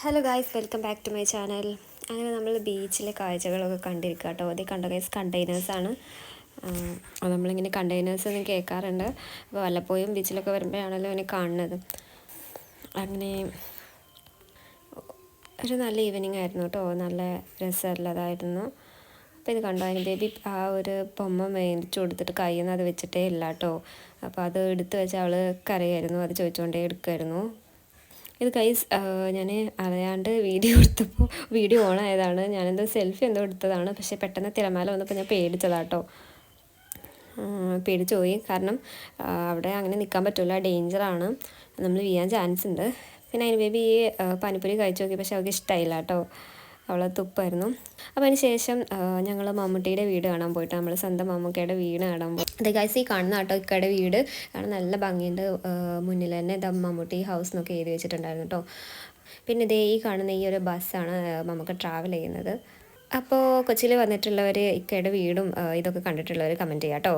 Hello guys, welcome back to my channel. അങ്ങനെ നമ്മൾ ബീച്ചിലെ കാഴ്ചകളൊക്കെ കണ്ടിരിക്കുക കേട്ടോ. അതേ കണ്ട ഗൈസ് കണ്ടെയ്നേഴ്സാണ്. നമ്മളിങ്ങനെ കണ്ടെയ്നേഴ്സ് ഒന്നും കേൾക്കാറുണ്ട്. അപ്പോൾ വല്ലപ്പോഴും ബീച്ചിലൊക്കെ വരുമ്പോഴാണല്ലോ ഇങ്ങനെ കാണുന്നത്. അങ്ങനെ ഒരു നല്ല ഈവനിങ് ആയിരുന്നു കേട്ടോ. നല്ല രസമുള്ളതായിരുന്നു. അപ്പോൾ ഇത് കണ്ടോ, അതിന് ബേബി ആ ഒരു ബൊമ്മ മേടിച്ചു കൊടുത്തിട്ട് കയ്യിൽ നിന്ന് അത് വെച്ചിട്ടേ ഇല്ല കേട്ടോ. അപ്പോൾ അത് എടുത്ത് വെച്ച് അവൾ കരയായിരുന്നു. അത് ചോദിച്ചുകൊണ്ടേ എടുക്കുമായിരുന്നു. ഇത് ഗൈസ് ഞാൻ അറിയാണ്ട് വീഡിയോ എടുത്തപ്പോൾ വീഡിയോ ഓൺ ആയതാണ്. ഞാനെന്തോ സെൽഫി എന്തോ എടുത്തതാണ്. പക്ഷേ പെട്ടെന്ന് തിരമാല വന്നപ്പോൾ ഞാൻ പേടിച്ചതാട്ടോ. പേടിച്ചു പോയി. കാരണം അവിടെ അങ്ങനെ നിൽക്കാൻ പറ്റില്ല, ഡേഞ്ചറാണ്, നമ്മൾ വീഴാൻ ചാൻസ് ഉണ്ട്. പിന്നെ അതിന് ബേബി ഈ പാനിപ്പൂരി കഴിച്ചു നോക്കി, പക്ഷേ അവൾക്ക് ഇഷ്ടമായില്ല കേട്ടോ. അവളെ തുപ്പായിരുന്നു. അപ്പോൾ അതിന് ശേഷം ഞങ്ങൾ മമ്മൂട്ടിയുടെ വീട് കാണാൻ പോയിട്ട്, നമ്മൾ സ്വന്തം മമ്മൂക്കയുടെ വീട് കാണാൻ പോയി. അതെ ഗൈസ്, ഈ കാണുന്ന കേട്ടോ ഇക്കയുടെ വീട് കാണാൻ നല്ല ഭംഗിയുണ്ട്. മുന്നിൽ തന്നെ മമ്മൂട്ടി ഹൗസ് എന്നൊക്കെ എഴുതി വെച്ചിട്ടുണ്ടായിരുന്നു കേട്ടോ. പിന്നെ ഇതേ ഈ കാണുന്ന ഈ ഒരു ബസ്സാണ് നമുക്ക് ട്രാവൽ ചെയ്യുന്നത്. അപ്പോൾ കൊച്ചിയിൽ വന്നിട്ടുള്ളവർ ഇക്കയുടെ വീടും ഇതൊക്കെ കണ്ടിട്ടുള്ളവർ കമൻറ്റ് ചെയ്യാം കേട്ടോ.